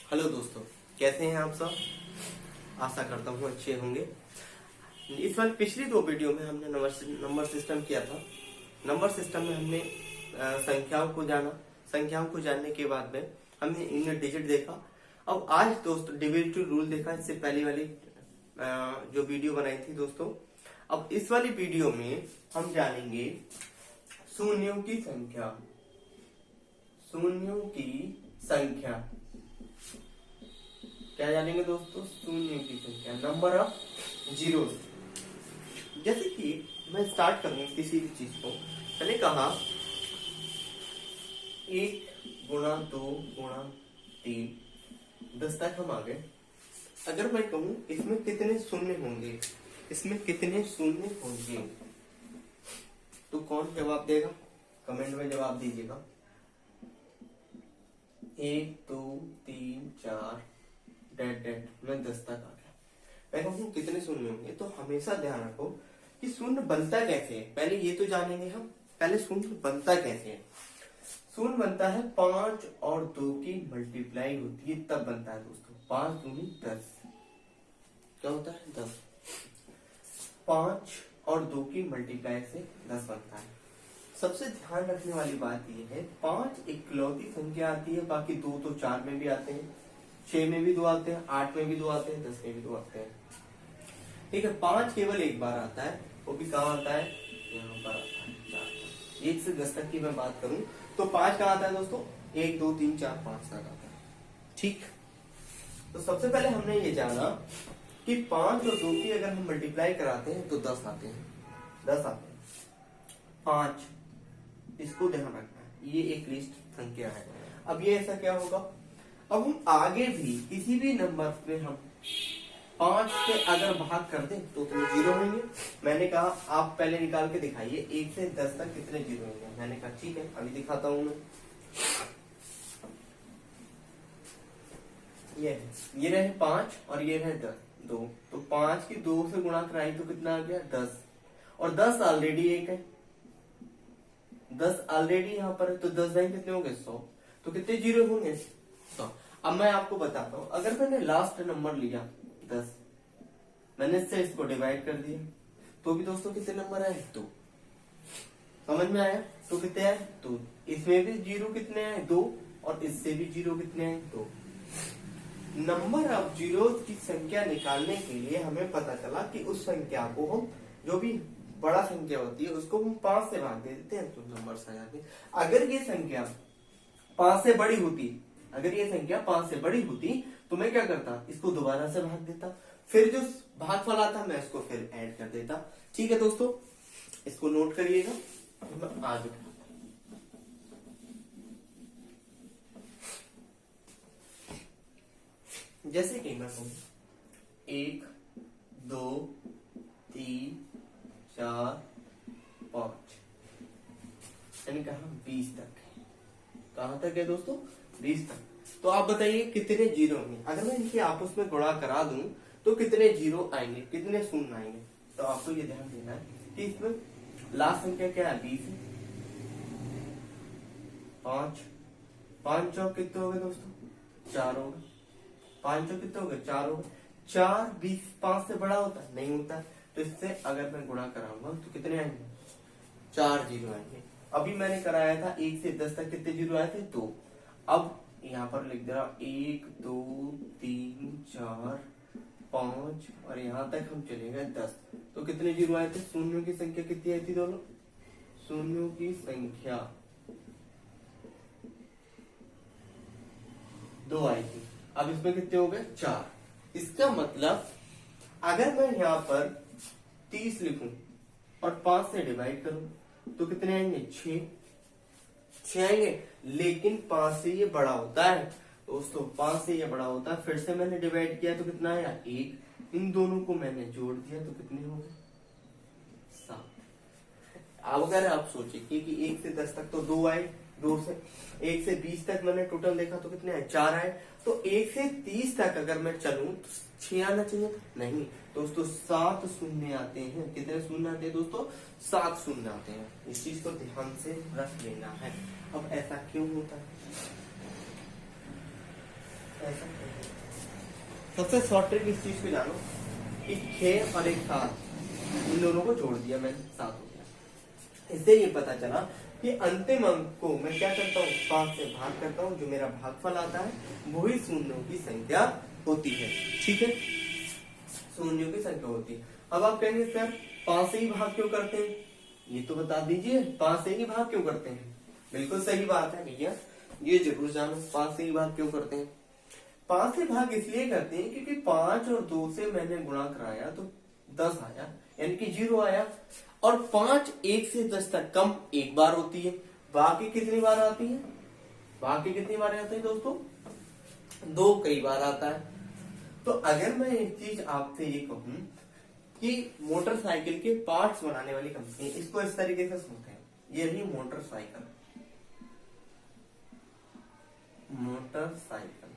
Hello दोस्तों, कैसे हैं आप सब। आशा करता हूँ अच्छे होंगे। इस बार पिछली दो वीडियो में हमने नंबर सिस्टम किया था। नंबर सिस्टम में हमने संख्याओं को जाना। संख्याओं को जानने के बाद में हमने इनमें डिजिट देखा। अब आज दोस्तों डिविजिटिव रूल देखा। इससे पहले वाली जो वीडियो बनाई थी दोस्तों। अब इस वाली वीडियो में हम जानेंगे शून्यों की संख्या। शून्यों की संख्या क्या जानेंगे दोस्तों? शून्य की संख्या, नंबर ऑफ जीरो। जैसे कि मैं स्टार्ट करूं किसी भी चीज को, मैंने कहा 1 गुणा 2 गुणा 3, 10 तक हम आ गए। अगर मैं कहूं इसमें कितने शून्य होंगे, इसमें कितने शून्य होंगे, तो कौन जवाब देगा? कमेंट में जवाब दीजिएगा। 1 2 3 4 डेट मैं 10 तक आ गया। मैं कहूँ कितने शून्य होंगे, तो हमेशा ध्यान रखो कि शून्य बनता कैसे है। पहले ये तो जानेंगे हम, पहले शून्य बनता कैसे है। शून्य बनता है 5 और 2 की मल्टीप्लाई होती है तब बनता है दोस्तों। 5 दूनी 10, क्या होता है? 10। 5 और 2 की मल्टीप्लाई से 10 बनता है। सबसे ध्यान रखने वाली बात यह है, 5 इकलौती संख्या आती है, बाकी 2 तो 4 में भी आते हैं, 6 में भी 2 आते हैं, 8 में भी 2 आते हैं, 10 में भी 2 आते हैं। ठीक है, 5 केवल एक बार आता है, वो भी कहाँ आता है? यहाँ पर आता है 4। 1 से 10 तक की मैं बात करूं तो 5 कहाँ आता है दोस्तों? 1 2 3 4 5 तक आता है। ठीक, तो सबसे पहले हमने ये जाना कि 5 और 2 की अगर हम मल्टीप्लाई कराते हैं तो 10 आते हैं। 10 आते हैं। 5, इसको ध्यान रखना है, ये एक लिस्ट संख्या है। अब ये ऐसा क्या होगा, अब हम आगे भी किसी भी नंबर पे हम 5 से अगर भाग कर दें तो उसमें जीरो होंगे। मैंने कहा आप पहले निकाल के दिखाइए 1 से 10 तक कितने जीरो होंगे। मैंने कहा ठीक है, अभी दिखाता हूं मैं। ये रहे 5 और ये रहे 10 2, तो 5 की 2 से गुणा कराई तो कितना आ गया? 10। और 10 ऑलरेडी एक है, 10 ऑलरेडी यहाँ पर है, तो 10 दाई कितने होंगे? 100। तो कितने जीरो होंगे? 100। अब मैं आपको बताता हूं, अगर मैंने लास्ट नंबर लिया 10, मैंने इससे इसको डिवाइड कर दिया, तो भी दोस्तों कितने नंबर आए? 2। समझ में आया? तो कितने आए? 2। इसमें भी जीरो कितने आए? 2। और इससे भी जीरो कितने आए? 2। नंबर ऑफ जीरो की संख्या निकालने के लिए हमें पता चला कि उस संख्या को हम, जो भी बड़ा संख्या होती है उसको हम 5 से भाग दे देते हैं तो नंबर आ जाते हैं। अगर ये संख्या 5 से बड़ी होती, अगर ये संख्या 5 से बड़ी होती तो मैं क्या करता? इसको दोबारा से भाग देता, फिर जो भागफल आता मैं इसको फिर ऐड कर देता। ठीक है दोस्तों, इसको नोट करिएगा। मैं आगे जैसे कि मैं कहूं 1 2 3 4 5, यानी कहा 20 तक है। कहां तक है दोस्तों? 20 तक। तो आप बताइए कितने जीरो होंगे? अगर मैं इनके आपस में गुणा करा दूं तो कितने जीरो आएंगे, कितने शून्य आएंगे? तो आपको ये ध्यान देना है कि इसमें लास्ट संख्या क्या है? 20 है। 5 5 चौक कितने हो गए दोस्तों? 4 हो गए। 5 चौक कितने हो गए? 4 हो गए। 4 20 5 से बड़ा होता है? नहीं होता। तो इससे अगर मैं गुणा कराऊंगा तो कितने आएंगे? 4 जीरो आएंगे। अभी मैंने कराया था 1 से 10 तक कितने जीरो आए थे? 2। अब यहाँ पर लिख दे रहा 1 2 3 4 5 और यहाँ तक हम चले गए 10। तो कितने जीरो आए थे? शून्यों की संख्या कितनी आई थी दोनों? शून्यों की संख्या 2 आई थी। अब इसमें कितने हो गए? 4। इसका मतलब अगर मैं यहाँ पर 30 लिखूं और 5 से डिवाइड करूं तो कितने आएंगे? 6 आएंगे। लेकिन 5 से ये बड़ा होता है दोस्तों, 5 से ये बड़ा होता है। फिर से मैंने डिवाइड किया तो कितना आया? 1। इन दोनों को मैंने जोड़ दिया तो कितने हो गए? 7। अब अगर आप सोचिए कि 1 से 10 तक तो 2 आए, 2 से 1 से 20 तक मैंने टोटल देखा तो कितने आए? 4 आए। तो 1 से 30 तक अगर मैं चलूं तो 6 आना चाहिए? नहीं दोस्तों, 7 शून्य आते हैं। कितने शून्य आते हैं दोस्तों? 7 शून्य आते हैं। इस चीज को ध्यान से रख लेना है। अब ऐसा क्यों होता है? ऐसा सबसे शॉर्ट ट्रिक इस चीज को जानो कि 6 और एक 7 इन दोनों को जोड़ दिया मैंने, 7 हो गया। इससे ये पता चला कि अंतिम अंक को मैं क्या करता हूँ, 5 से भाग करता हूँ, जो मेरा भागफल आता है वही शून्यों की संख्या होती है। ठीक है, शून्यों की संख्या होती है। अब आप कहेंगे सर 5 से ही भाग क्यों करते हैं, ये तो बता दीजिए, 5 से ही भाग क्यों करते हैं। बिल्कुल सही बात है भैया, ये जरूर जानो 5 से ही भाग क्यों करते हैं। 5 से भाग इसलिए करते हैं क्योंकि 5 और 2 से मैंने गुणा कराया तो 10 आया, यानी कि 0 आया। और 5 1 से 10 तक कम एक बार होती है, बाकी कितनी बार आती है, बाकी कितनी बार आती है दोस्तों, 2 कई बार आता है। तो अगर मैं एक चीज आपसे ये कहूं कि मोटरसाइकिल के पार्ट्स बनाने वाली कंपनी इसको इस तरीके से सुनते हैं, ये रही मोटरसाइकिल, मोटरसाइकिल,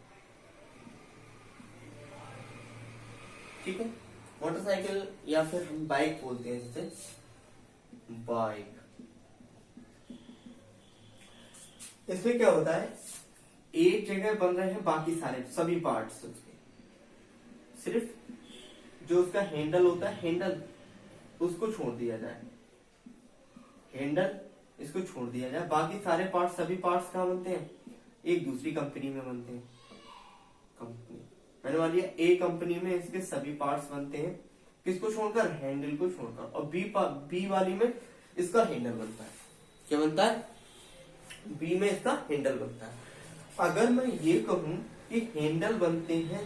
ठीक है, मोटरसाइकिल या फिर हम बाइक बोलते हैं जिसे, बाइक। इसमें क्या होता है, एक जगह बन रहे हैं बाकी सारे सभी पार्ट्स उसके, सिर्फ जो उसका हैंडल होता है, हैंडल उसको छोड़ दिया जाए, हैंडल इसको छोड़ दिया जाए, बाकी सारे पार्ट्स सभी पार्ट्स कहाँ बनते हैं, एक दूसरी कंपनी में बनते हैं। कंपनी मैंने मान लिया ए कंपनी में इसके सभी पार्ट्स बनते हैं, किसको छोड़कर, हैंडल को छोड़कर। और बी वाली में इसका हैंडल बनता है, क्या बनता है, बी में इसका हैंडल बनता है। अगर मैं ये कहूं कि हैंडल बनते हैं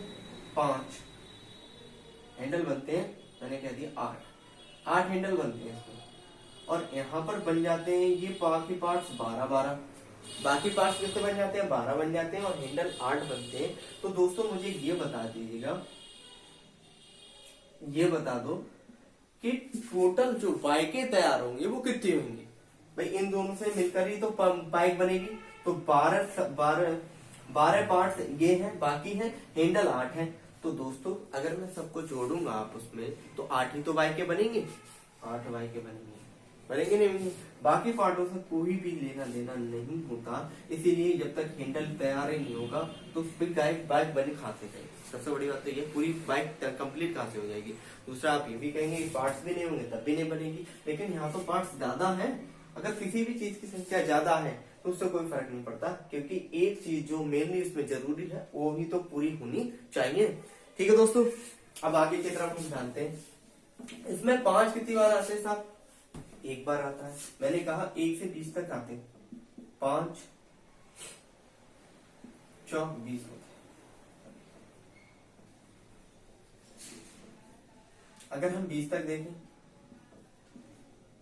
5, हैंडल बनते हैं, मैंने कह दिया 8 हैंडल बनते हैं इसमें, और यहाँ पर बन जाते हैं ये बाकी पार्ट्स 12, बाकी पार्ट्स कितने बन जाते हैं, 12 बन जाते हैं, और हैंडल 8 बनते हैं। तो दोस्तों मुझे ये बता दीजिएगा, ये बता दो कि टोटल जो बाइकें तैयार होंगी वो कितनी होंगी। भाई इन दोनों से मिलकर ही तो बाइक बनेगी। तो 12 पार्ट्स ये हैं, बाकी है हैंडल 8 है। तो दोस्तों अगर मैं सबको जोड़ूंगा आपस में तो 8 ही तो बाइकें बनेंगी, 8 बाइकें बनेंगी, बनेंगे नहीं, बाकी पार्टों से कोई भी लेना देना नहीं होता। इसीलिए जब तक हैंडल तैयार ही नहीं होगा तो फिर बाइक बने कहाँ से जाएगी। सबसे बड़ी बात तो ये, पूरी बाइक कंप्लीट कहाँ से हो जाएगी। दूसरा आप ये भी कहेंगे पार्ट्स भी नहीं होंगे तब भी नहीं बनेगी, लेकिन यहाँ तो पार्ट्स ज्यादा है। अगर किसी भी चीज की संख्या ज्यादा है तो उससे कोई फर्क नहीं पड़ता, क्योंकि एक चीज जो मेनली इसमें जरूरी है वो भी तो पूरी होनी चाहिए। ठीक है दोस्तों, अब आगे की तरफ हम जानते हैं। इसमें 5 कितनी बार आते हैं साहब, एक बार आता है। मैंने कहा 1 से 20 तक आते हैं, 5 चौक 20 होते हैं। अगर हम 20 तक देखें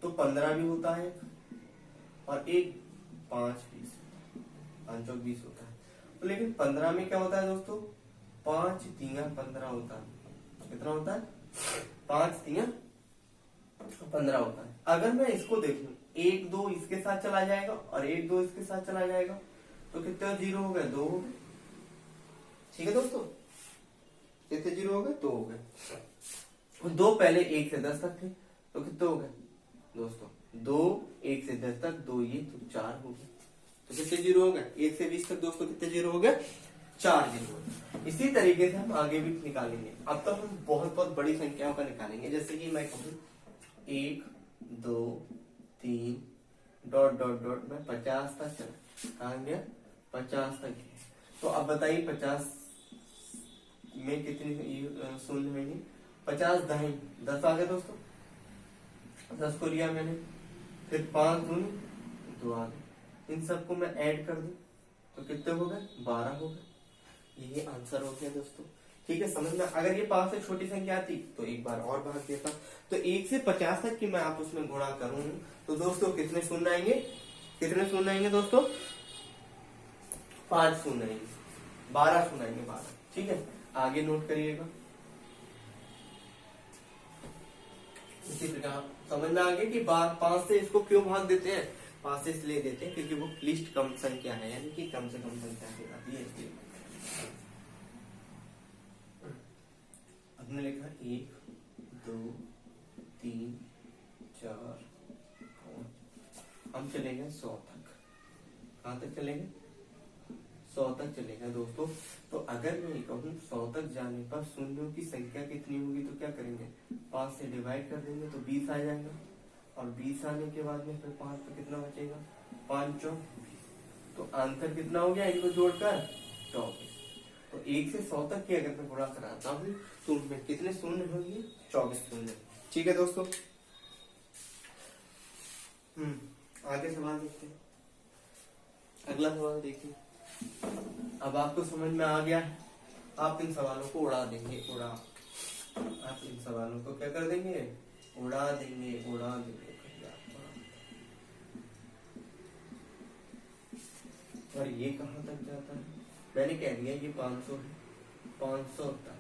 तो 15 भी होता है, और एक 5 20, 5 चौक 20 होता है। तो लेकिन 15 में क्या होता है दोस्तों, 5 तिया 15 होता है। कितना होता है, 5 तिया 15 होता है। अगर मैं इसको देखूं, 1 2 इसके साथ चला जाएगा और 1 2 इसके साथ चला जाएगा, तो कितने 0 हो गए, 2 हो गए। ठीक है दोस्तों, कितने 0 हो गए, 2 हो गए। 2 पहले 1 से 10 तक थे, तो कितने हो गए दोस्तों, 2 1 से 10 तक, 2 ये तो 4 हो गए। तो कितने 0 हो गए, 1 से 20 तक दोस्तों कितने 0 हो गए, 4 0 हो गए। इसी तरीके से हम आगे भी निकालेंगे। अब तक हम बहुत बहुत बड़ी संख्याओं का निकालेंगे, जैसे कि मैं कहूँ 1 2 3 डॉट डॉट डॉट में 50 तक चला, कहाँ गया, 50 तक। तो अब बताइए 50 में कितनी शून्य होंगे, 50 दाएं 10 आ गए दोस्तों, 10 को लिया मैंने, फिर 5 दूनी 2 आ गए। इन सबको मैं ऐड कर दूं तो कितने हो गए, 12 हो गए। ये आंसर हो गया दोस्तों। ठीक है, समझ में। अगर ये 5 से छोटी संख्या आती तो एक बार और भाग देता। तो 1 से 50 तक की मैं आप उसमें गुणा करूं तो दोस्तों कितने शून्य आएंगे, कितने शून्य आएंगे दोस्तों, 5 शून्य आएंगे, 12 शून्य आएंगे, 12। ठीक है, आगे नोट करिएगा। इसी प्रकार समझ में आ गया कि 5 से इसको क्यों भाग देते हैं, 5 से इसलिए देते हैं क्योंकि वो लिस्ट कम संख्या है, यानी कि कम से कम संख्या कहलाती है इसलिए। हमने लिखा 1 2 3 4 5, हम चलेंगे 100 तक। कहां तक चलेंगे, 100 100 तक चलेगा दोस्तों। तो अगर मैं कहूँ 100 तक जाने पर शून्यों की संख्या कितनी होगी, तो क्या करेंगे, 5 से डिवाइड कर देंगे तो 20 आ जाएगा, और 20 आने के बाद में फिर 5 पे कितना बचेगा, 5 चौक 20। तो आंसर कितना हो गया इनको जोड़कर 24। तो 1 से 100 तक की अगर मैं गुणा कराता हूँ तो उनमें कितने शून्य होंगे, 24 शून्य। ठीक है दोस्तों, आगे सवाल देखते हैं। अगला सवाल देखिए। अब आपको समझ में आ गया है, आप इन सवालों को उड़ा देंगे, आप इन सवालों को क्या कर देंगे, उड़ा देंगे। और ये कहाँ तक जाता है, मैंने कह दिया ये 500 है, 500 तक।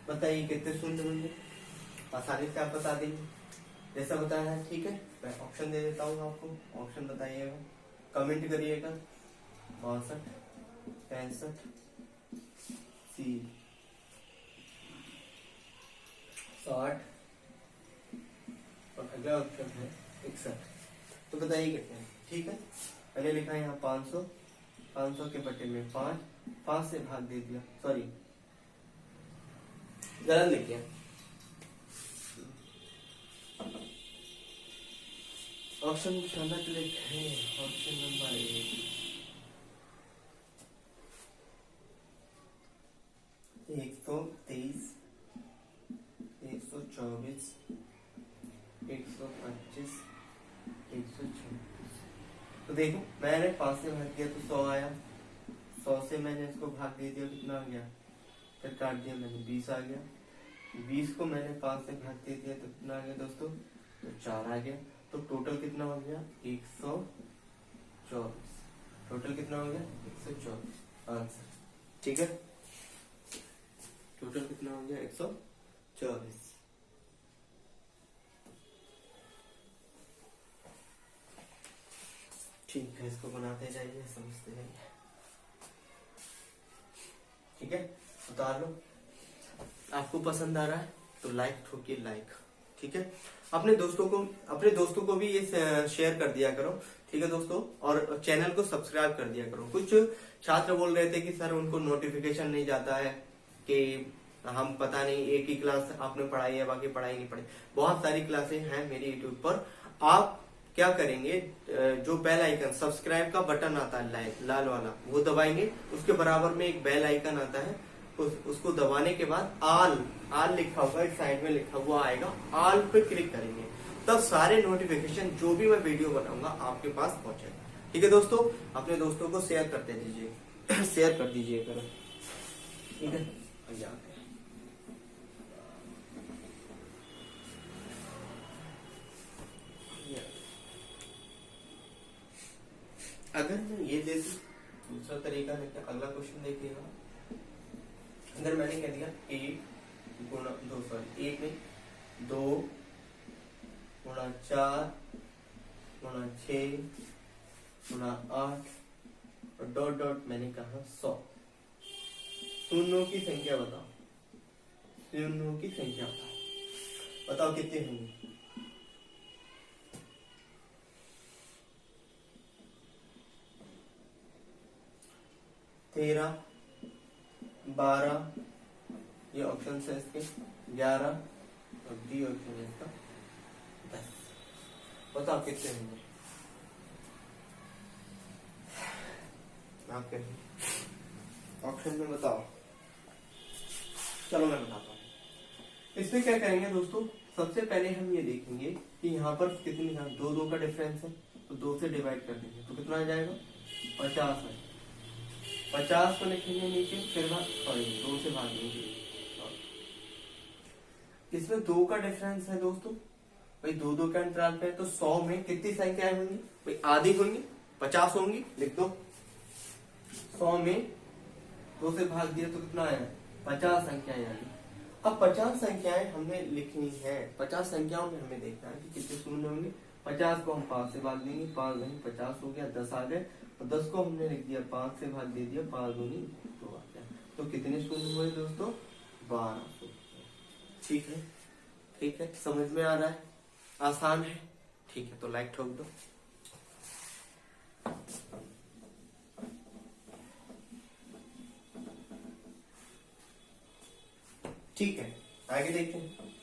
बताइए कितने शून्य होंगे, आसानी से आप बता देंगे जैसा बताया है। ठीक है, मैं ऑप्शन दे देता हूँ आपको, ऑप्शन बताइएगा, कमेंट करिएगा। 62, 65, सी 60, और अगला ऑप्शन है 61। तो बताइए कितने। ठीक है, मैंने लिखा है यहाँ 500, 500 के बटे में 5 से भाग दे दिया, सॉरी गलत लिख दिया। ऑप्शन गलत लिखे, ऑप्शन नंबर 123, 124, 125, 136। तो देखो मैंने 5 से भाग दिया तो 100 आया, 100 से मैंने इसको भाग दे दिया, कितना आ गया, फिर काट दिया मैंने 20 आ गया, 20 को मैंने 5 से भाग दे दिया तो कितना आ गया दोस्तों, तो 4 आ गया। तो टोटल कितना हो गया, 124। टोटल कितना हो गया, 124 आंसर। ठीक है, टोटल कितना हो गया, 124। ठीक है, इसको बनाते जाइए, समझते जाइए। ठीक है, उतार लो। आपको पसंद आ रहा है तो लाइक ठोकिए, लाइक। ठीक है, अपने दोस्तों को भी ये शेयर कर दिया करो। ठीक है दोस्तों, और चैनल को सब्सक्राइब कर दिया करो। कुछ छात्र बोल रहे थे कि सर उनको नोटिफिकेशन नहीं जाता है, कि हम पता नहीं एक ही क्लास आपने पढ़ाई है बाकी पढ़ाई नहीं पढ़ी। बहुत सारी क्लासें हैं मेरी यूट्यूब पर। आप क्या करेंगे, जो बेल आइकन सब्सक्राइब का बटन आता है लाल वाला, वो दबाएंगे, उसके बराबर में एक बेल आइकन आता है, उसको दबाने के बाद आल लिखा हुआ एक साइड में लिखा हुआ आएगा, आल पे क्लिक करेंगे, तब सारे नोटिफिकेशन जो भी मैं वीडियो बनाऊंगा आपके पास पहुंचेगा। ठीक है दोस्तों, अपने दोस्तों को शेयर करते दीजिए शेयर कर दीजिए करो। ठीक है, अगर मैं ये दे दूं, दूसरा तरीका देखिए, अगला क्वेश्चन देखिएगा। अगर मैंने कह दिया 1 गुणा 2, सॉरी 1 नहीं 2 गुणा 4 गुणा 6 गुणा 8 और डॉट डॉट मैंने कहा 100। शून्यों की संख्या बताओ, शून्यों की संख्या बताओ कितने होंगे। 13, 12, ये ऑप्शन है इसके, 11 और डी ऑप्शन है इसका 10। बताओ कितने होंगे, आपके ऑप्शन में बताओ। चलो मैं बताता हूँ। इसमें क्या करेंगे दोस्तों, सबसे पहले हम ये देखेंगे कि यहाँ पर कितनी, 2 का डिफरेंस है, तो 2 से डिवाइड कर देंगे तो कितना आ जाएगा, 50 है। 50 को लिखेंगे नीचे, फिर 2 से भाग देंगे। इसमें 2 का डिफरेंस है दोस्तों, भाई 2 के अंतराल पे, तो 100 में कितनी संख्याएं होंगी, भाई आधी होंगी, 50 होंगी, लिख दो। 100 में 2 से भाग दिया तो कितना आया, 50 संख्याएं आ गई। अब 50 संख्याएं हमने लिखनी है, 50 संख्याओं में हमें देखना है कि कितने शून्य होंगे। 50 को हम 5 से भाग देंगे, 5 नहीं 50 हो गया, 10 आ गए, और 10 को हमने लिख दिया 5 से भाग दे दिया, 5 दूनी 2 आ गया। तो कितने शून्य हुए दोस्तों, 12 शून्य। ठीक है, ठीक है, समझ में आ रहा है, आसान है। ठीक है, तो लाइक ठोक दो। ठीक है, आगे देखते हैं।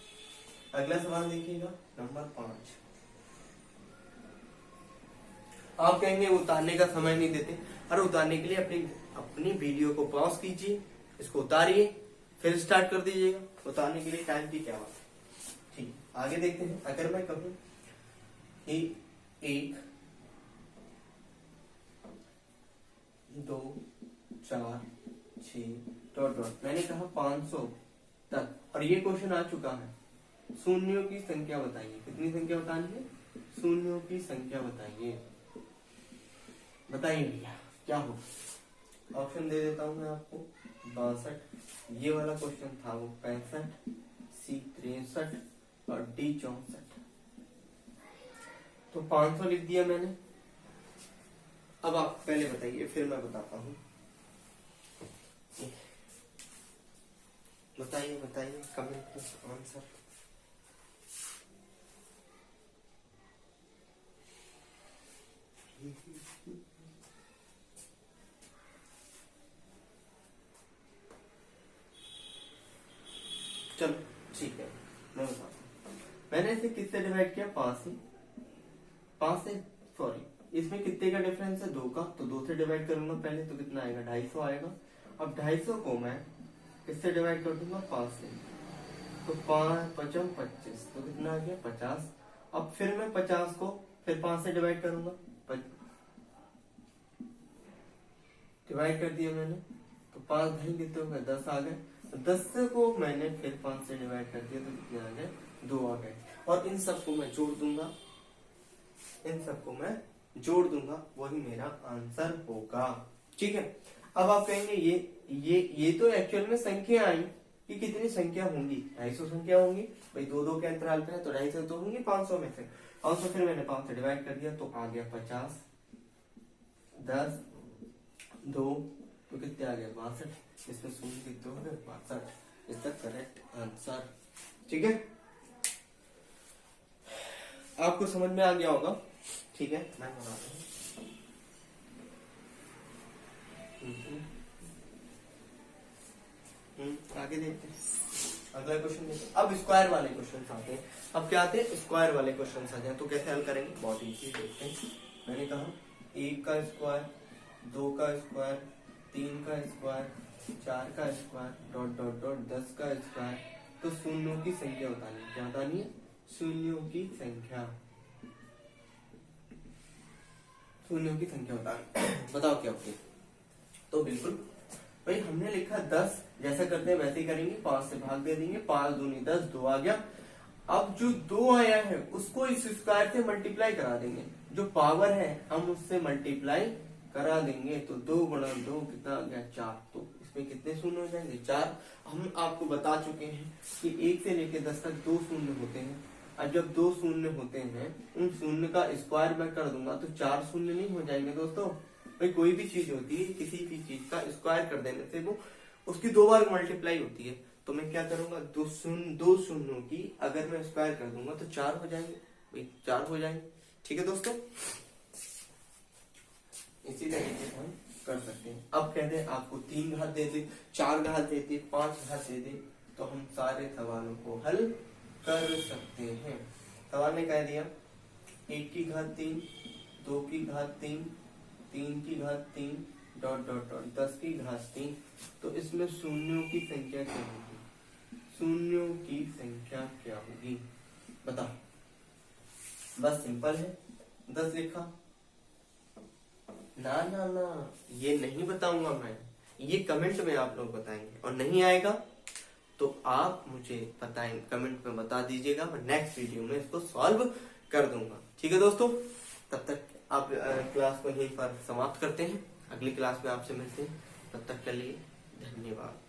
अगला सवाल देखिएगा नंबर 5। आप कहेंगे उतारने का समय नहीं देते। अरे उतारने के लिए अपनी अपनी वीडियो को पॉज कीजिए, इसको उतारिए, फिर स्टार्ट कर दीजिएगा। उतारने के लिए टाइम की क्या बात है। ठीक, आगे देखते हैं। अगर मैं कहूं कि 1 2 4 6 डॉट डॉट, मैंने कहा 500 तक, और ये क्वेश्चन आ चुका है, शून्यों की संख्या बताइए। कितनी संख्या बतानी है? शून्यों की संख्या बताइए। बताइए भैया क्या होगा। ऑप्शन दे देता हूं मैं आपको। 62, ये वाला क्वेश्चन था वो 65, सी 63 और डी 64। तो 500 लिख दिया मैंने। अब आप पहले बताइए, फिर मैं बताता हूं। बताइए बताइए कमेंट में आंसर। चलो ठीक है, मैं बताता हूँ। मैंने इसे किससे डिवाइड किया? 5 से सॉरी, इसमें कितने का डिफरेंस है? 2 का, तो 2 से डिवाइड करूंगा पहले, तो कितना आएगा? 250 आएगा। अब 250 को मैं किससे डिवाइड कर दूंगा? 5 से, तो 5 5 25, तो कितना आ गया? 50। अब फिर मैं 50 को फिर 5 से डिवाइड करूंगा, डिवाइड कर दिया मैंने, तो 5 भाई कितने हो गए? 10 आ गए। 10 को मैंने फिर 5 से डिवाइड कर दिया, तो कितने आ गए? 2 आ गए। और इन सबको मैं जोड़ दूंगा, इन सबको मैं जोड़ दूंगा, वही मेरा आंसर होगा। ठीक है। अब आप कहेंगे ये तो एक्चुअल में संख्या आई कि कितनी संख्या होंगी? 250 संख्या होंगी भाई, 2 के अंतराल पे है, तो 250 तो होंगी 500 में से। 500 फिर मैंने 5 से डिवाइड कर दिया, तो आ गया 50, 10 2, तो कितने आ गए? 62। इसमें शून्य कितने हो गए? 62 इज द करेक्ट आंसर। ठीक है, आपको समझ में आ गया होगा। ठीक है, मैं बनाता हूँ। आगे देखते हैं, अगला क्वेश्चन देखते हैं। अब स्क्वायर वाले क्वेश्चन आते हैं। अब क्या आते हैं? स्क्वायर वाले क्वेश्चन आ जाए, तो कैसे हल करेंगे? बहुत इजी, देखते हैं। मैंने कहा 1 का स्क्वायर, 2 का स्क्वायर, 3 का स्क्वायर, 4 का स्क्वायर, डॉट डॉट डॉट 10 का स्क्वायर। तो शून्यों की संख्या बतानी है। क्या बतानी है? शून्यों की संख्या, शून्यों की संख्या बतानी। बताओ क्या होगी? तो बिल्कुल भाई, हमने लिखा 10, जैसा करते हैं वैसे ही करेंगे। 5 से भाग दे देंगे, 5 दूनी 10, 2 आ गया। अब जो 2 आया है उसको इस स्क्वायर से मल्टीप्लाई करा देंगे, जो पावर है हम उससे मल्टीप्लाई करा देंगे। तो 2 गुणा 2 कितना आ गया? 4। तो इसमें कितने शून्य हो जाएंगे? 4। हम आपको बता चुके हैं कि 1 से लेकर 10 तक 2 शून्य होते हैं, और जब 2 शून्य होते हैं उन शून्य का स्क्वायर मैं कर दूंगा तो 4 शून्य नहीं हो जाएंगे दोस्तों? भाई कोई भी चीज होती है, किसी भी चीज का स्क्वायर कर देने से वो उसकी 2 बार मल्टीप्लाई होती है। तो मैं क्या करूंगा? 2 शून्यों की अगर मैं स्क्वायर कर दूंगा तो 4 हो जाएंगे भाई, 4 हो जाएंगे। ठीक है दोस्तों, इसी तरीके से हम कर सकते हैं। अब कहते हैं आपको 3 घात दे दे, 4 घात दे दे, 5 घात दे दे, तो हम सारे सवालों को हल कर सकते हैं। सवाल ने कह दिया 1 की घात 3, 2 की घात 3, 3 की घात 3, डॉट डॉट डॉट 10 की घात 3। तो इसमें शून्यों की संख्या क्या होगी? शून्यों की संख्या क्या होगी? बताओ। बस सिंपल है, 10 लिखा। ना ना ना, ये नहीं बताऊंगा मैं, ये कमेंट में आप लोग बताएंगे, और नहीं आएगा तो आप मुझे बताएंगे, कमेंट में बता दीजिएगा। मैं नेक्स्ट वीडियो में इसको सॉल्व कर दूंगा। ठीक है दोस्तों, तब तक आप क्लास को यहीं पर समाप्त करते हैं। अगली क्लास में आपसे मिलते हैं, तब तक के लिए धन्यवाद।